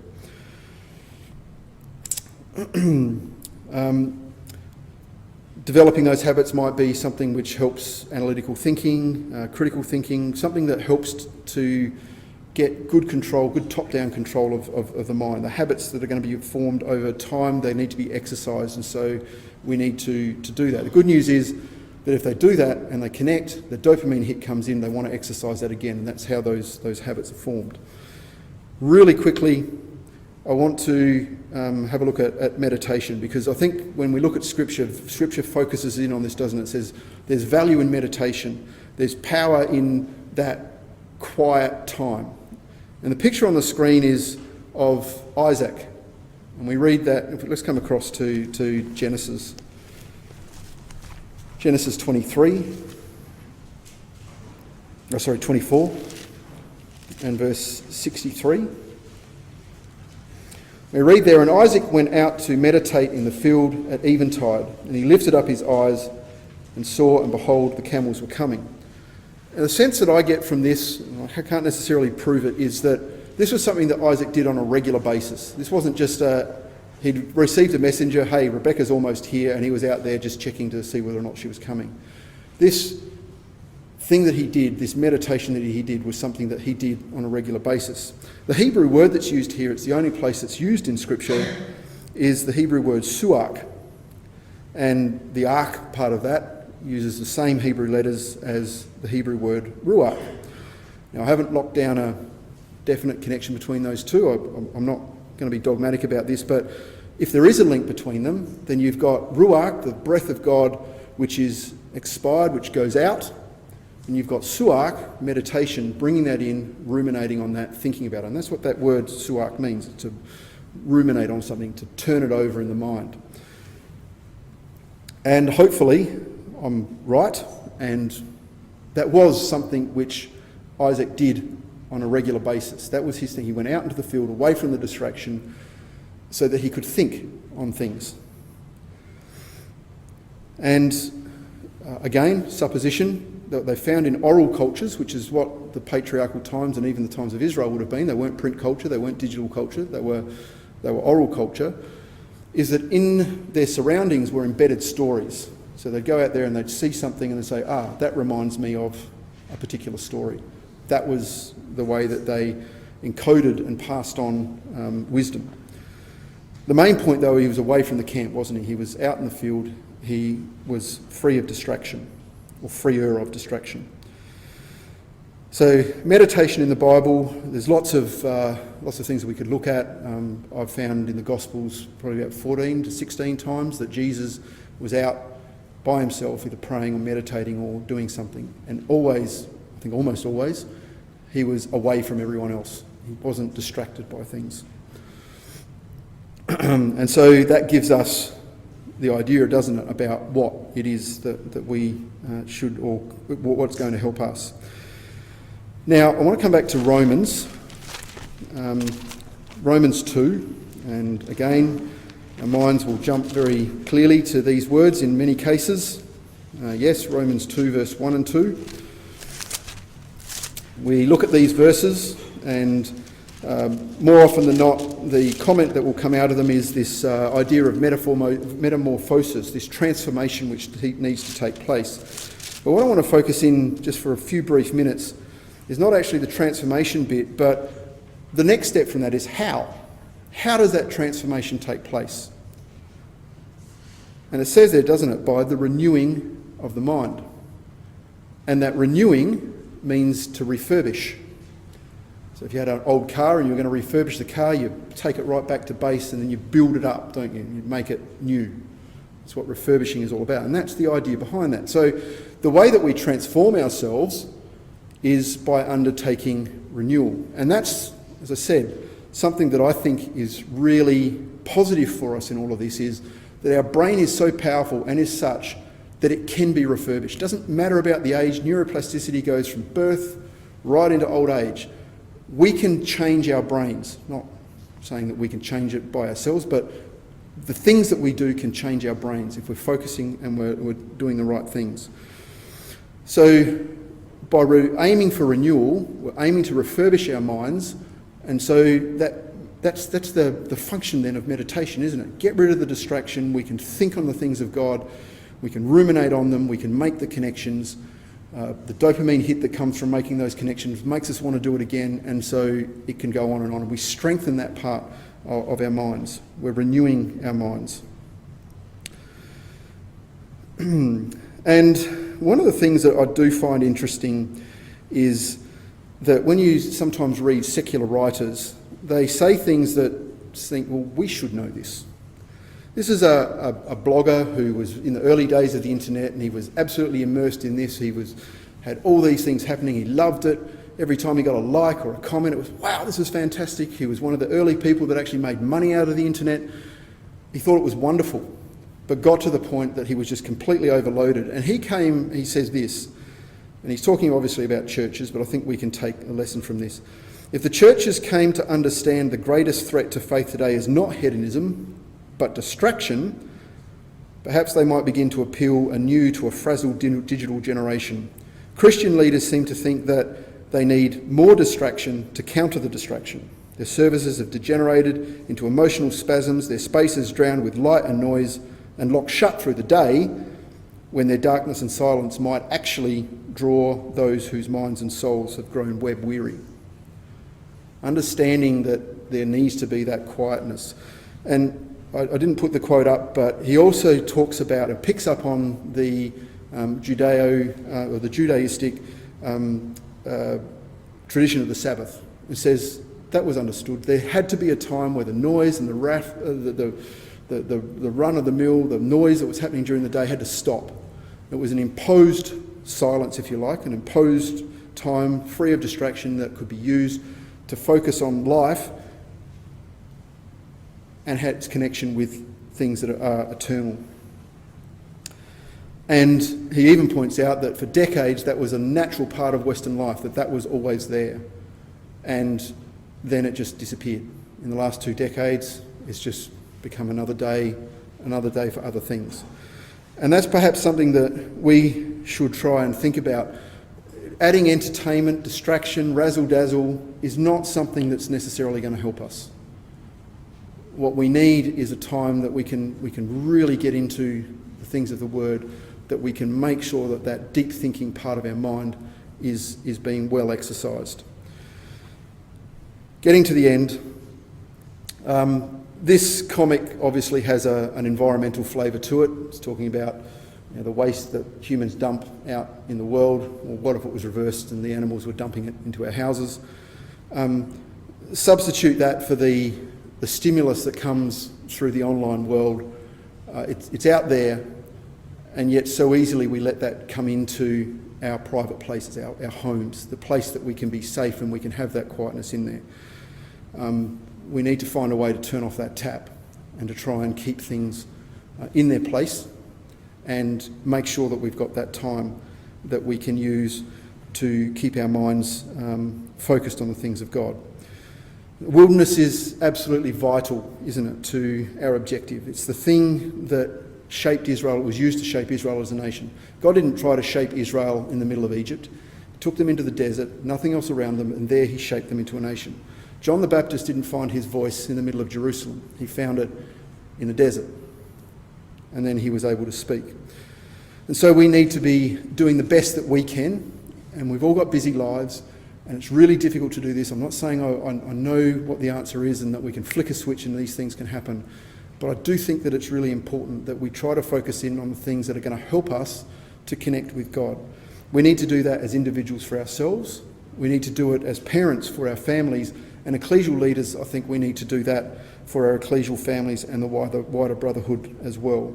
Developing those habits might be something which helps analytical thinking, critical thinking, something that helps to get good control, good top-down control of the mind. The habits that are going to be formed over time, they need to be exercised, and so we need to do that. The good news is that if they do that and they connect, the dopamine hit comes in, they want to exercise that again, and that's how those habits are formed. Really quickly, I want to have a look at meditation, because I think when we look at Scripture focuses in on this, doesn't it? It says there's value in meditation. There's power in that quiet time. And the picture on the screen is of Isaac. And we read that, let's come across to Genesis. Genesis 24 and verse 63. We read there, "And Isaac went out to meditate in the field at eventide, and he lifted up his eyes and saw, and behold, the camels were coming." And the sense that I get from this, and I can't necessarily prove it, is that this was something that Isaac did on a regular basis. This wasn't just he'd received a messenger, "Hey, Rebecca's almost here," and he was out there just checking to see whether or not she was coming. This thing that he did, this meditation that he did, was something that he did on a regular basis. The Hebrew word that's used here, it's the only place that's used in Scripture, is the Hebrew word suach. And the ark part of that uses the same Hebrew letters as the Hebrew word ruach. Now, I haven't locked down a definite connection between those two. I'm not going to be dogmatic about this, but if there is a link between them, then you've got ruach, the breath of God, which is expired, which goes out, and you've got suach, meditation, bringing that in, ruminating on that, thinking about it. And that's what that word suach means, to ruminate on something, to turn it over in the mind. And hopefully I'm right, and that was something which Isaac did on a regular basis. That was his thing. He went out into the field, away from the distraction, so that he could think on things. And again, supposition, that they found in oral cultures, which is what the patriarchal times and even the times of Israel would have been. They weren't print culture, they weren't digital culture, they were oral culture, is that in their surroundings were embedded stories. So they'd go out there and they'd see something and they'd say, that reminds me of a particular story. That was the way that they encoded and passed on wisdom. The main point, though, he was away from the camp, wasn't he? He was out in the field. He was free of distraction, or freer of distraction. So meditation in the Bible, there's lots of things that we could look at. I've found in the Gospels probably about 14 to 16 times that Jesus was out by himself, either praying or meditating or doing something. And always, I think almost always, he was away from everyone else. He wasn't distracted by things. And so that gives us the idea, doesn't it, about what it is that we should, or what's going to help us. Now, I want to come back to Romans 2, and again, our minds will jump very clearly to these words in many cases. Yes, Romans 2, verse 1 and 2. We look at these verses, and more often than not, the comment that will come out of them is this idea of metamorphosis, this transformation which needs to take place. But what I want to focus in just for a few brief minutes is not actually the transformation bit, but the next step from that is how. How does that transformation take place? And it says there, doesn't it, by the renewing of the mind. And that renewing means to refurbish. So if you had an old car and you were going to refurbish the car, you take it right back to base and then you build it up, don't you? You make it new. That's what refurbishing is all about. And that's the idea behind that. So the way that we transform ourselves is by undertaking renewal. And that's, as I said, something that I think is really positive for us in all of this, is that our brain is so powerful and is such that it can be refurbished. It doesn't matter about the age. Neuroplasticity goes from birth right into old age. We can change our brains. Not saying that we can change it by ourselves, but the things that we do can change our brains if we're focusing and we're doing the right things. So by aiming for renewal, we're aiming to refurbish our minds, and so that's the function then of meditation, isn't it? Get rid of the distraction. We can think on the things of God. We can ruminate on them. We can make the connections. The dopamine hit that comes from making those connections makes us want to do it again, and so it can go on and on. And we strengthen that part of our minds. We're renewing our minds. And one of the things that I do find interesting is that when you sometimes read secular writers, they say things that think, well, we should know this. This is a blogger who was in the early days of the internet, and he was absolutely immersed in this. He had all these things happening. He loved it. Every time he got a like or a comment, it was, wow, this is fantastic. He was one of the early people that actually made money out of the internet. He thought it was wonderful, but got to the point that he was just completely overloaded. And he says this, and he's talking obviously about churches, but I think we can take a lesson from this. If the churches came to understand the greatest threat to faith today is not hedonism, but distraction, perhaps they might begin to appeal anew to a frazzled digital generation. Christian leaders seem to think that they need more distraction to counter the distraction. Their services have degenerated into emotional spasms, their spaces drowned with light and noise and locked shut through the day, when their darkness and silence might actually draw those whose minds and souls have grown web weary. Understanding that there needs to be that quietness. And I didn't put the quote up, but he also talks about and picks up on the Judaistic tradition of the Sabbath. It says that was understood. There had to be a time where the noise and the run of the mill, the noise that was happening during the day had to stop. It was an imposed silence, if you like, an imposed time free of distraction that could be used to focus on life and had its connection with things that are eternal. And he even points out that for decades that was a natural part of Western life, that was always there. And then it just disappeared. In the last 2 decades, it's just become another day for other things. And that's perhaps something that we should try and think about. Adding entertainment, distraction, razzle-dazzle is not something that's necessarily going to help us. What we need is a time that we can really get into the things of the Word, that we can make sure that deep thinking part of our mind is being well exercised. Getting to the end, this comic obviously has an environmental flavour to it. It's talking about the waste that humans dump out in the world, or what if it was reversed and the animals were dumping it into our houses. Substitute that for the stimulus that comes through the online world. It's out there, and yet so easily we let that come into our private places, our homes, the place that we can be safe and we can have that quietness in there. We need to find a way to turn off that tap and to try and keep things in their place and make sure that we've got that time that we can use to keep our minds focused on the things of God. Wilderness is absolutely vital, isn't it, to our objective. It's the thing that shaped Israel. It was used to shape Israel as a nation. God didn't try to shape Israel in the middle of Egypt. He took them into the desert, nothing else around them, and there he shaped them into a nation. John the Baptist didn't find his voice in the middle of Jerusalem. He found it in the desert, and then he was able to speak. And so we need to be doing the best that we can, and we've all got busy lives, and it's really difficult to do this. I'm not saying I know what the answer is and that we can flick a switch and these things can happen, but I do think that it's really important that we try to focus in on the things that are going to help us to connect with God. We need to do that as individuals for ourselves. We need to do it as parents for our families, and ecclesial leaders, I think we need to do that for our ecclesial families and the wider brotherhood as well.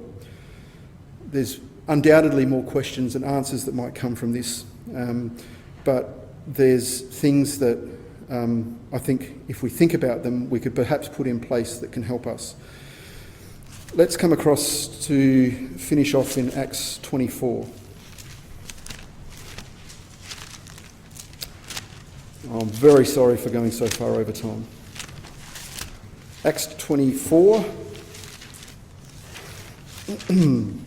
There's undoubtedly more questions and answers that might come from this, but there's things that I think if we think about them, we could perhaps put in place that can help us. Let's come across to finish off in Acts 24. I'm very sorry for going so far over time. Acts 24. And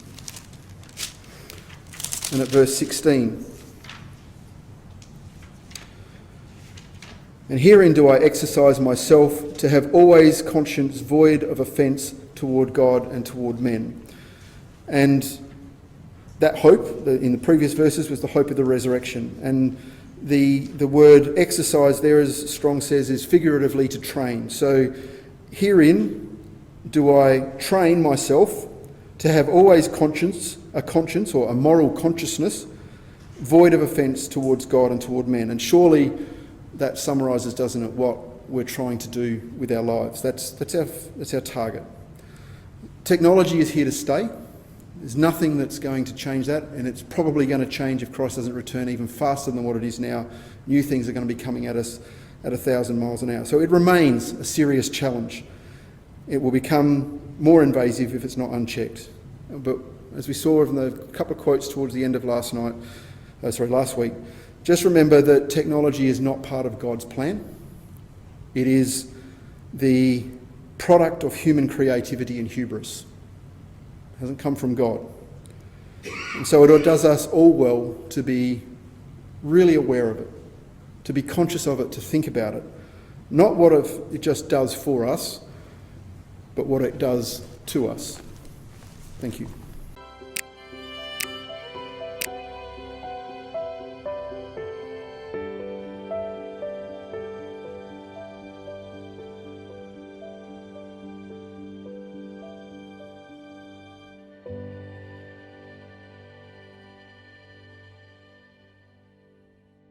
at verse 16. And herein do I exercise myself to have always conscience void of offence toward God and toward men. And that hope, in the previous verses, was the hope of the resurrection. And the word exercise there, as Strong says, is figuratively to train. So herein do I train myself to have always a conscience or a moral consciousness void of offence towards God and toward men. And surely that summarises, doesn't it, what we're trying to do with our lives. That's our target. Technology is here to stay. There's nothing that's going to change that, and it's probably going to change if Christ doesn't return even faster than what it is now. New things are going to be coming at us at 1,000 miles an hour. So it remains a serious challenge. It will become more invasive if it's not unchecked. But as we saw in the couple of quotes towards the end of last week, just remember that technology is not part of God's plan. It is the product of human creativity and hubris. It hasn't come from God. And so it does us all well to be really aware of it, to be conscious of it, to think about it. Not what it just does for us, but what it does to us. Thank you.